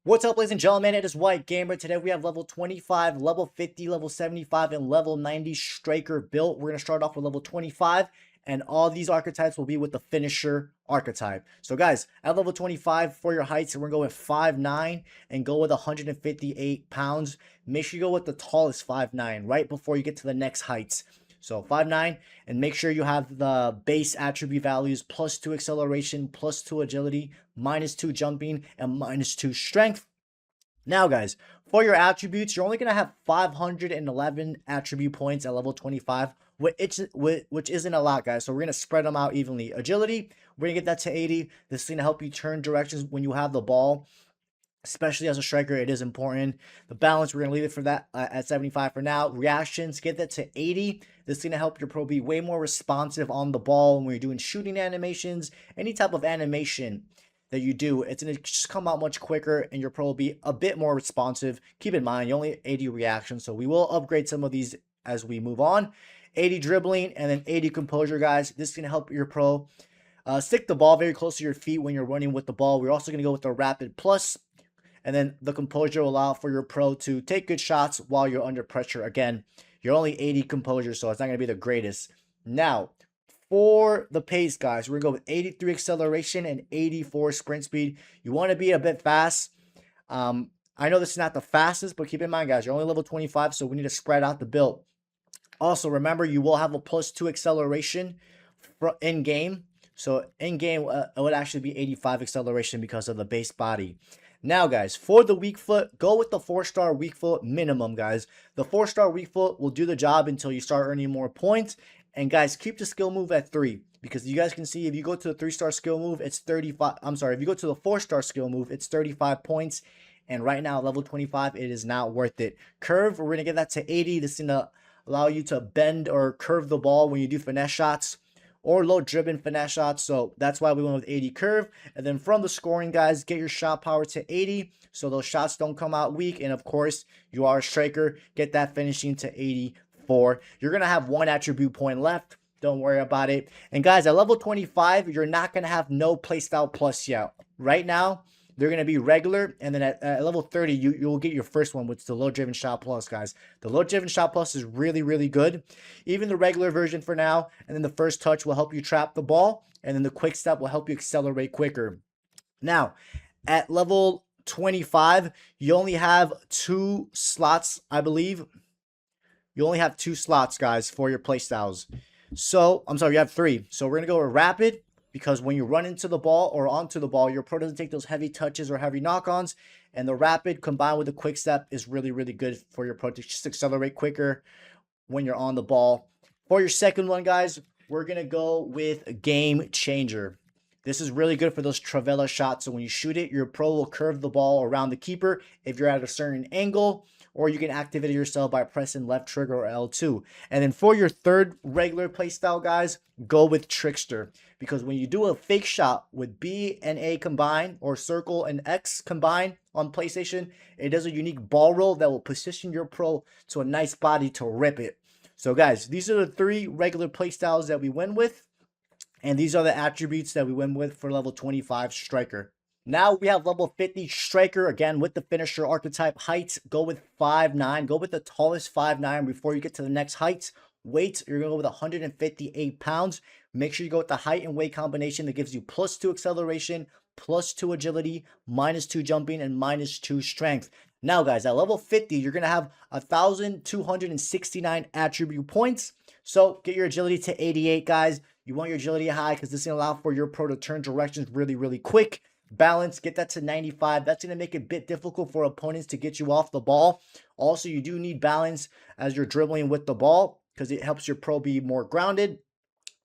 What's up, ladies and gentlemen? It is White Gamer. Today we have level 25, level 50, level 75, and level 90 striker built. We're going to start off with level 25, and all these archetypes will be with the finisher archetype. So, guys, at level 25 for your heights, we're going to go with 5'9" and go with 158 pounds. Make sure you go with the tallest 5'9" right before you get to the next heights. So 5'9", and make sure you have the base attribute values +2 acceleration, +2 agility, -2 jumping, and -2 strength. Now, guys, for your attributes, you're only going to have 511 attribute points at level 25, which isn't a lot, guys. So we're going to spread them out evenly. Agility, we're going to get that to 80. This is going to help you turn directions when you have the ball. Especially as a striker, it is important. The balance, we're going to leave it for that at 75 for now. Reactions, get that to 80. This is going to help your pro be way more responsive on the ball when you're doing shooting animations. Any type of animation that you do, it's going to just come out much quicker and your pro will be a bit more responsive. Keep in mind, you only 80 reactions, so we will upgrade some of these as we move on. 80 dribbling and then 80 composure, guys. This is going to help your pro stick the ball very close to your feet when you're running with the ball. We're also going to go with the rapid plus. And then the composure will allow for your pro to take good shots while you're under pressure. Again, you're only 80 composure, so it's not going to be the greatest. Now, for the pace, guys, we're going to go with 83 acceleration and 84 sprint speed. You want to be a bit fast. I know this is not the fastest, but keep in mind, guys, you're only level 25, so we need to spread out the build. Also, remember, you will have a +2 acceleration in-game. So in-game, it would actually be 85 acceleration because of the base body. Now, guys, for the weak foot, go with the 4-star weak foot minimum, guys. The 4-star weak foot will do the job until you start earning more points. And, guys, keep the skill move at 3. Because you guys can see if you go to the 3-star skill move, it's 35. I'm sorry, if you go to the 4-star skill move, it's 35 points. And right now, level 25, it is not worth it. Curve, we're going to get that to 80. This is going to allow you to bend or curve the ball when you do finesse shots or low dribbling finesse shots. So that's why we went with 80 curve. And then from the scoring, guys, get your shot power to 80 so those shots don't come out weak. And of course, you are a striker. Get that finishing to 84. You're going to have 1 attribute point left. Don't worry about it. And guys, at level 25, you're not going to have no playstyle plus yet. Right now, they're going to be regular, and then at level 30, you'll get your first one, which is the low-driven shot plus, guys. The low-driven shot plus is really, really good. Even the regular version for now, and then the first touch will help you trap the ball, and then the quick step will help you accelerate quicker. Now, at level 25, you only have 2 slots, I believe. You only have 2 slots, guys, for your playstyles. So, I'm sorry, you have 3. So we're going to go with rapid, because when you run into the ball or onto the ball, your pro doesn't take those heavy touches or heavy knock-ons. And the rapid combined with the quick step is really, really good for your pro to just accelerate quicker when you're on the ball. For your second one, guys, we're going to go with Game Changer. This is really good for those Travella shots. So when you shoot it, your pro will curve the ball around the keeper if you're at a certain angle, or you can activate it yourself by pressing left trigger or L2. And then for your third regular playstyle, guys, go with Trickster. Because when you do a fake shot with B and A combined, or circle and X combined on PlayStation, it does a unique ball roll that will position your pro to a nice body to rip it. So guys, these are the 3 regular playstyles that we went with. And these are the attributes that we went with for level 25 striker. Now we have level 50 striker, again with the finisher archetype. Heights, go with 5'9". Go with the tallest 5'9" before you get to the next heights. Weight, you're going to go with 158 pounds. Make sure you go with the height and weight combination that gives you +2 acceleration, +2 agility, -2 jumping, and -2 strength. Now, guys, at level 50, you're going to have 1,269 attribute points. So get your agility to 88, guys. You want your agility high because this is going to allow for your pro to turn directions really, really quick. Balance, get that to 95. That's going to make it a bit difficult for opponents to get you off the ball. Also, you do need balance as you're dribbling with the ball because it helps your pro be more grounded.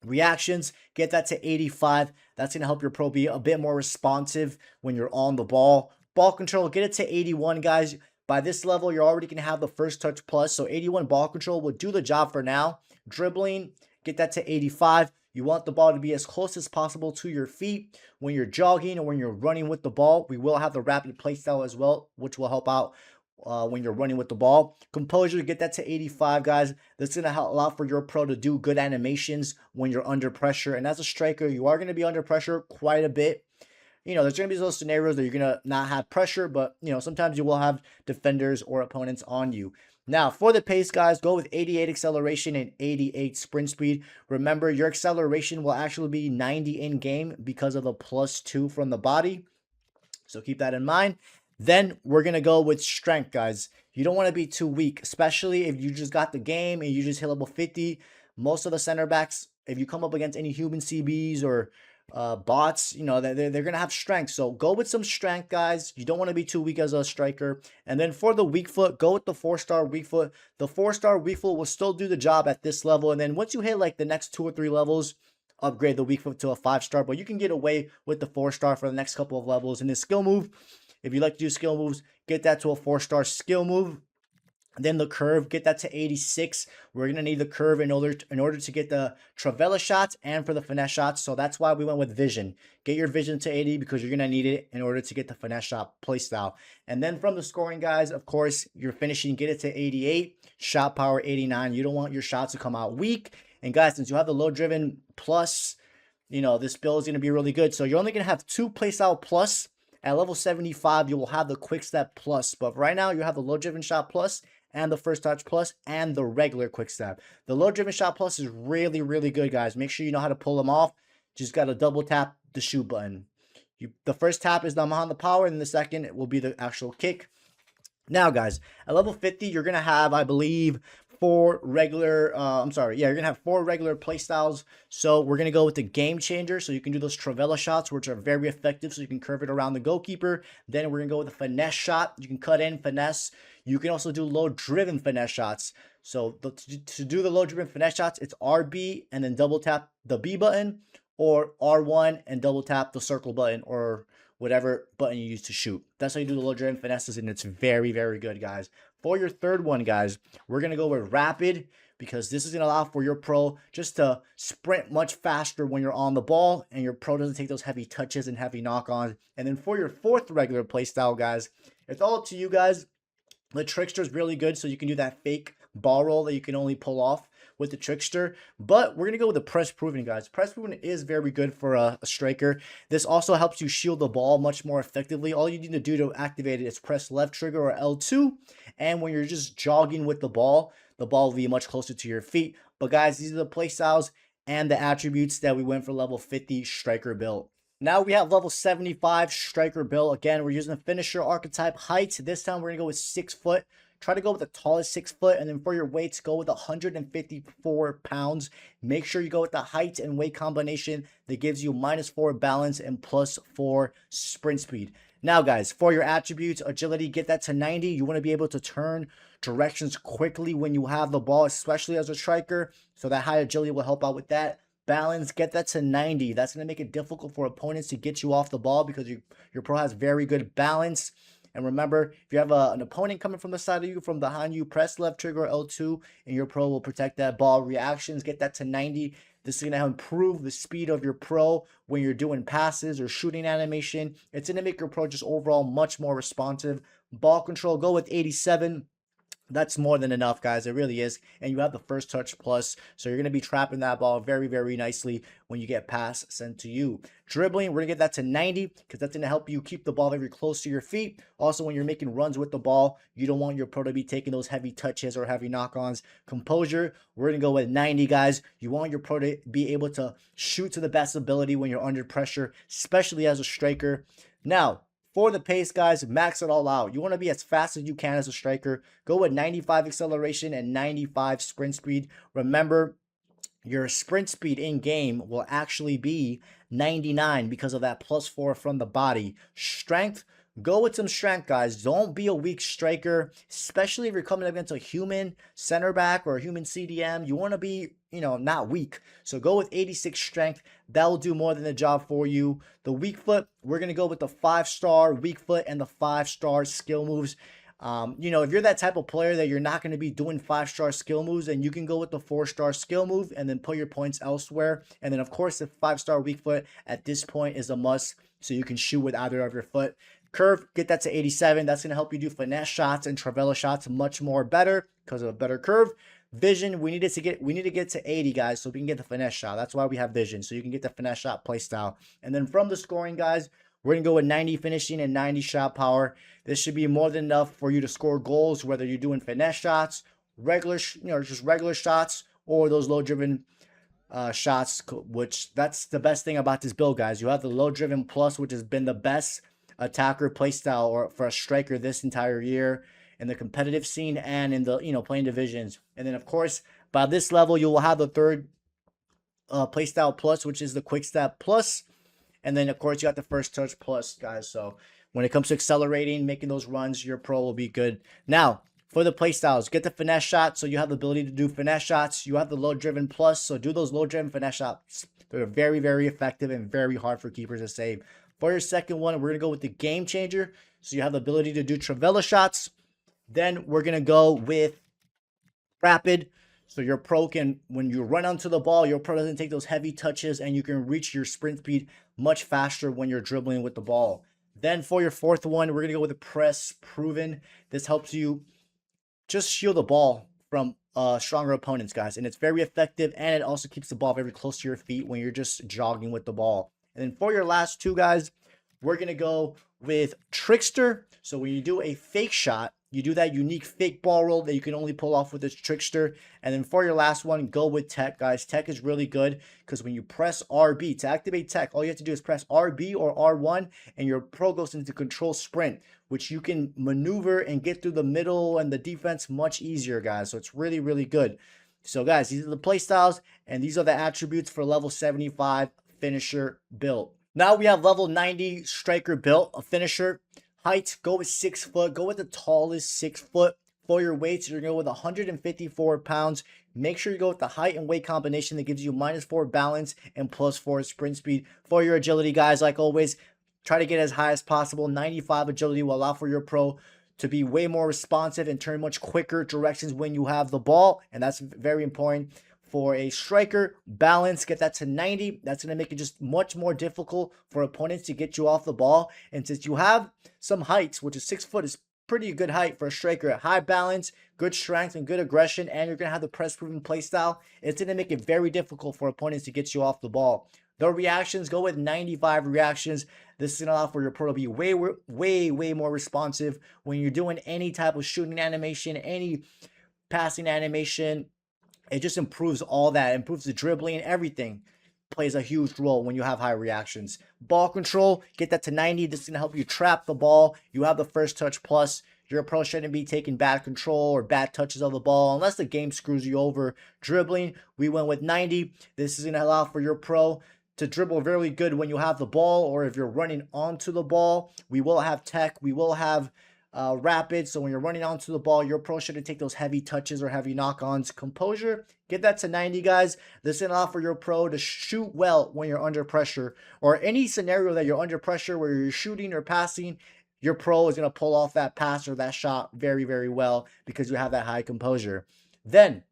Reactions, get that to 85. That's going to help your pro be a bit more responsive when you're on the ball. Ball control, get it to 81, guys. By this level, you're already going to have the first touch plus. So 81 ball control will do the job for now. Dribbling, get that to 85. You want the ball to be as close as possible to your feet when you're jogging or when you're running with the ball. We will have the rapid playstyle as well, which will help out when you're running with the ball. Composure, get that to 85, guys. That's going to allow for your pro to do good animations when you're under pressure. And as a striker, you are going to be under pressure quite a bit. there's going to be those scenarios that you're going to not have pressure, but, sometimes you will have defenders or opponents on you. Now, for the pace, guys, go with 88 acceleration and 88 sprint speed. Remember, your acceleration will actually be 90 in-game because of the +2 from the body. So keep that in mind. Then we're going to go with strength, guys. You don't want to be too weak, especially if you just got the game and you just hit level 50. Most of the center backs, if you come up against any human CBs or bots, they're going to have strength. So go with some strength, guys. You don't want to be too weak as a striker. And then for the weak foot, go with the 4-star weak foot. The 4-star weak foot will still do the job at this level. And then once you hit like the next 2 or 3 levels, upgrade the weak foot to a 5-star, but you can get away with the 4-star for the next couple of levels. And the skill move, if you like to do skill moves, get that to a 4-star skill move. Then the curve, get that to 86. We're going to need the curve in order to get the Travella shots and for the finesse shots. So that's why we went with vision. Get your vision to 80 because you're going to need it in order to get the finesse shot playstyle. And then from the scoring, guys, of course, you're finishing, get it to 88. Shot power 89. You don't want your shots to come out weak. And guys, since you have the low driven plus, this build is going to be really good. So you're only going to have 2 playstyle plus. At level 75, you will have the quick step plus. But right now, you have the low driven shot plus and the first touch plus and the regular quick step. The low driven shot plus is really, really good, guys. Make sure you know how to pull them off. Just got to double tap the shoot button. The first tap is on the power, and the second it will be the actual kick. Now, guys, at level 50, you're going to have, I believe, 4 regular, you're going to have 4 regular playstyles. So we're going to go with the game changer. So you can do those Travella shots, which are very effective. So you can curve it around the goalkeeper. Then we're going to go with the finesse shot. You can cut in, finesse. You can also do low driven finesse shots. So to do the low driven finesse shots, it's RB and then double tap the B button, or R1 and double tap the circle button, or whatever button you use to shoot. That's how you do the low driven finesses, and it's very, very good, guys. For your third one, guys, we're going to go with rapid, because this is going to allow for your pro just to sprint much faster when you're on the ball, and your pro doesn't take those heavy touches and heavy knock-ons. And then for your fourth regular playstyle, guys, it's all up to you, guys. The trickster is really good, so you can do that fake ball roll that you can only pull off with the trickster. But we're going to go with the press proven, guys. Press proven is very good for a striker. This also helps you shield the ball much more effectively. All you need to do to activate it is press left trigger or L2. And when you're just jogging with the ball will be much closer to your feet. But guys, these are the playstyles and the attributes that we went for level 50 striker build. Now we have level 75 striker build. Again, we're using the finisher archetype height. This time we're going to go with 6 foot. Try to go with the tallest 6 foot, and then for your weights, go with 154 pounds. Make sure you go with the height and weight combination that gives you -4 balance and +4 sprint speed. Now, guys, for your attributes, agility, get that to 90. You want to be able to turn directions quickly when you have the ball, especially as a striker. So that high agility will help out with that. Balance, get that to 90. That's going to make it difficult for opponents to get you off the ball because your pro has very good balance. And remember, if you have an opponent coming from the side of you, from behind you, press left trigger L2, and your pro will protect that ball. Reactions, get that to 90. This is going to improve the speed of your pro when you're doing passes or shooting animation. It's going to make your pro just overall much more responsive. Ball control, go with 87. That's more than enough, guys. It really is. And you have the first touch plus. So you're going to be trapping that ball very, very nicely when you get pass sent to you. Dribbling, we're going to get that to 90 because that's going to help you keep the ball very close to your feet. Also, when you're making runs with the ball, you don't want your pro to be taking those heavy touches or heavy knock-ons. Composure, we're going to go with 90, guys. You want your pro to be able to shoot to the best ability when you're under pressure, especially as a striker. Now, for the pace, guys, max it all out. You want to be as fast as you can as a striker. Go with 95 acceleration and 95 sprint speed. Remember, your sprint speed in game will actually be 99 because of that +4 from the body. Strength, go with some strength, guys. Don't be a weak striker, especially if you're coming up against a human center back or a human CDM. You want to be, not weak. So go with 86 strength. That will do more than the job for you. The weak foot, we're going to go with the 5-star weak foot and the 5-star skill moves. If you're that type of player that you're not going to be doing 5-star skill moves, then you can go with the 4-star skill move and then put your points elsewhere. And then, of course, the 5-star weak foot at this point is a must, so you can shoot with either of your foot. Curve, get that to 87. That's going to help you do finesse shots and Travella shots much more better because of a better curve. Vision, we need to get to 80, guys, so we can get the finesse shot. That's why we have vision, so you can get the finesse shot play style. And then from the scoring, guys, We're going to go with 90 finishing and 90 shot power. This should be more than enough for you to score goals, whether you're doing finesse shots, regular, just regular shots, or those low driven shots, which that's the best thing about this build, guys. You have the low driven plus, which has been the best attacker playstyle or for a striker this entire year in the competitive scene and in the playing divisions. And then of course by this level you will have the third playstyle plus, which is the quick step plus, and then of course you got the first touch plus, guys. So when it comes to accelerating, making those runs, your pro will be good. Now for the playstyles, get the finesse shot, so you have the ability to do finesse shots. You have the low driven plus, so do those low driven finesse shots. They're very, very effective and very hard for keepers to save. For your second one, we're going to go with the game changer. So you have the ability to do Travella shots. Then we're going to go with rapid. So your pro can, when you run onto the ball, your pro doesn't take those heavy touches and you can reach your sprint speed much faster when you're dribbling with the ball. Then for your fourth one, we're going to go with the press proven. This helps you just shield the ball from stronger opponents, guys. And it's very effective, and it also keeps the ball very close to your feet when you're just jogging with the ball. And then for your last two, guys, we're going to go with Trickster. So when you do a fake shot, you do that unique fake ball roll that you can only pull off with this Trickster. And then for your last one, go with Tech, guys. Tech is really good because when you press RB to activate Tech, all you have to do is press RB or R1 and your pro goes into control sprint, which you can maneuver and get through the middle and the defense much easier, guys. So it's really, really good. So guys, these are the play styles and these are the attributes for level 75 finisher build. Now we have level 90 striker built, a finisher. Height, go with 6 foot. Go with the tallest 6 foot. For your weights, you're going to go with 154 pounds. Make sure you go with the height and weight combination that gives you -4 balance and +4 sprint speed. For your agility, guys, like always, try to get as high as possible. 95 agility will allow for your pro to be way more responsive and turn much quicker directions when you have the ball. And that's very important. For a striker, balance, get that to 90. That's going to make it just much more difficult for opponents to get you off the ball. And since you have some heights, which is 6 foot, is pretty good height for a striker, high balance, good strength, and good aggression, and you're going to have the press-proven play style, it's going to make it very difficult for opponents to get you off the ball. The reactions, go with 95 reactions. This is going to allow for your pro to be way more responsive when you're doing any type of shooting animation, any passing animation. It just improves all that, improves the dribbling, everything plays a huge role when you have high reactions. Ball control, get that to 90. This is going to help you trap the ball. You have the first touch plus. Your pro shouldn't be taking bad control or bad touches of the ball unless the game screws you over. Dribbling, we went with 90. This is going to allow for your pro to dribble very good when you have the ball or if you're running onto the ball. We will have Tech. We will have rapid, so when you're running onto the ball, your pro shouldn't take those heavy touches or heavy knock-ons. Composure, get that to 90, guys. This is enough for your pro to shoot well when you're under pressure, or any scenario that you're under pressure where you're shooting or passing. Your pro is going to pull off that pass or that shot very well because you have that high composure. Then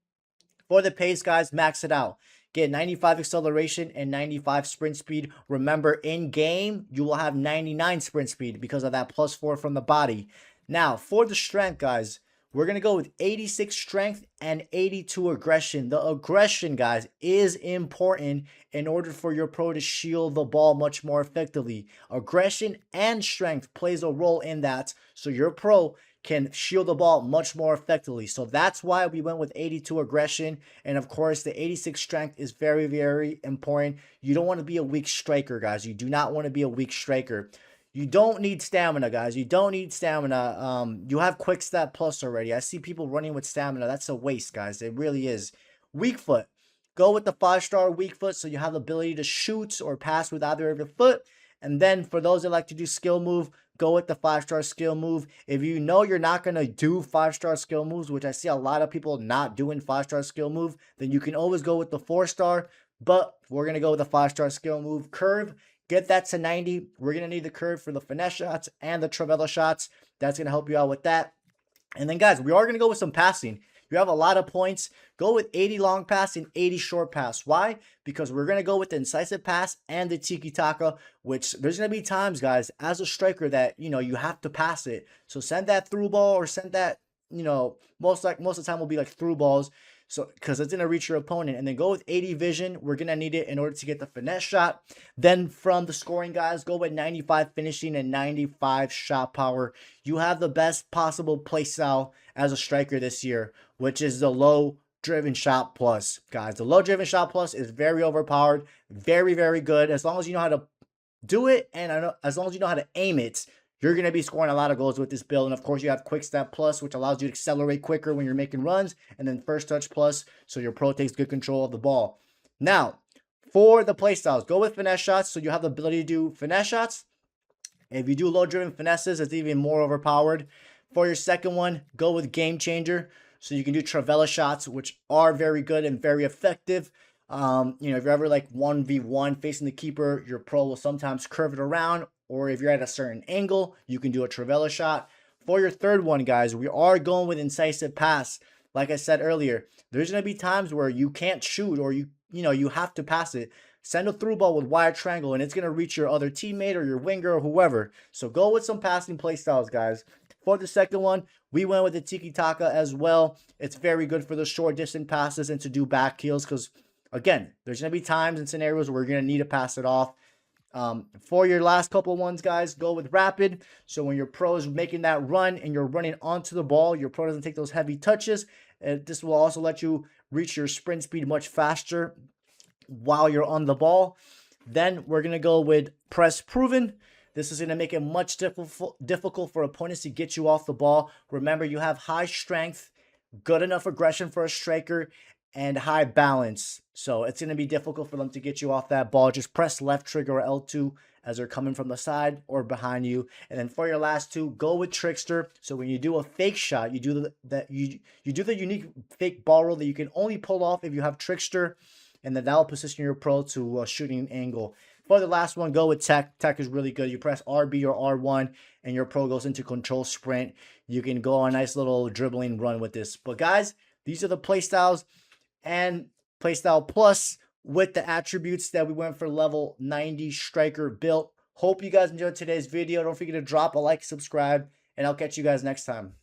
for the pace, guys, max it out. Get 95 acceleration and 95 sprint speed. Remember, in game, you will have 99 sprint speed because of that +4 from the body. Now, for the strength, guys, we're going to go with 86 strength and 82 aggression. The aggression, guys, is important in order for your pro to shield the ball much more effectively. Aggression and strength plays a role in that, so your pro can shield the ball much more effectively. So that's why we went with 82 aggression. And of course, the 86 strength is very important. You don't want to be a weak striker, guys. You do not want to be a weak striker. You don't need stamina, guys. You don't need stamina. You have quick step plus already. I see people running with stamina. That's a waste, guys. It really is. Weak foot. Go with the 5-star weak foot so you have the ability to shoot or pass with either of your foot. And then for those that like to do skill move, go with the 5-star skill move. If you know you're not going to do 5-star skill moves, which I see a lot of people not doing 5-star skill move, then you can always go with the 4-star. But we're going to go with the 5-star skill move. Curve, get that to 90. We're going to need the curve for the finesse shots and the Travella shots. That's going to help you out with that. And then, guys, we are going to go with some passing. You have a lot of points. Go with 80 long pass and 80 short pass. Why? Because we're going to go with the incisive pass and the tiki-taka, which there's going to be times, guys, as a striker that, you have to pass it. So send that through ball or send that, most of the time will be like through balls. So, because it's going to reach your opponent. And then go with 80 vision. We're going to need it in order to get the finesse shot. Then from the scoring guys, go with 95 finishing and 95 shot power. You have the best possible playstyle as a striker this year, which is the low driven shot plus, guys. The low driven shot plus is very overpowered, very, very good. As long as you know how to do it, and as long as you know how to aim it, you're going to be scoring a lot of goals with this build. And of course, you have quick step plus, which allows you to accelerate quicker when you're making runs, and then first touch plus, so your pro takes good control of the ball. Now, for the playstyles, go with finesse shots, so you have the ability to do finesse shots. If you do low driven finesses, it's even more overpowered. For your second one, go with game changer, so you can do Travella shots, which are very good and very effective. If you're ever like 1v1 facing the keeper, your pro will sometimes curve it around, or if you're at a certain angle, you can do a Travella shot. For your third one, guys, we are going with incisive pass. Like I said earlier, there's going to be times where you can't shoot, or you have to pass it. Send a through ball with wide triangle, and it's going to reach your other teammate or your winger or whoever. So go with some passing play styles, guys. For the second one, we went with the Tiki Taka as well. It's very good for the short distance passes and to do back heels, because again, there's going to be times and scenarios where you're going to need to pass it off. For your last couple of ones, guys, go with rapid. So when your pro is making that run and you're running onto the ball, your pro doesn't take those heavy touches. This will also let you reach your sprint speed much faster while you're on the ball. Then we're going to go with press proven. This is going to make it much difficult for opponents to get you off the ball. Remember, you have high strength, good enough aggression for a striker, and high balance. So it's going to be difficult for them to get you off that ball. Just press left trigger or L2 as they're coming from the side or behind you. And then for your last two, go with trickster. So when you do a fake shot, you do the unique fake ball roll that you can only pull off if you have trickster, and then that will position your pro to a shooting angle. For the last one, go with tech. Tech is really good. You press RB or R1 and your pro goes into control sprint. You can go on a nice little dribbling run with this. But guys, these are the playstyles and playstyle plus with the attributes that we went for level 90 striker built. Hope you guys enjoyed today's video. Don't forget to drop a like, subscribe, and I'll catch you guys next time.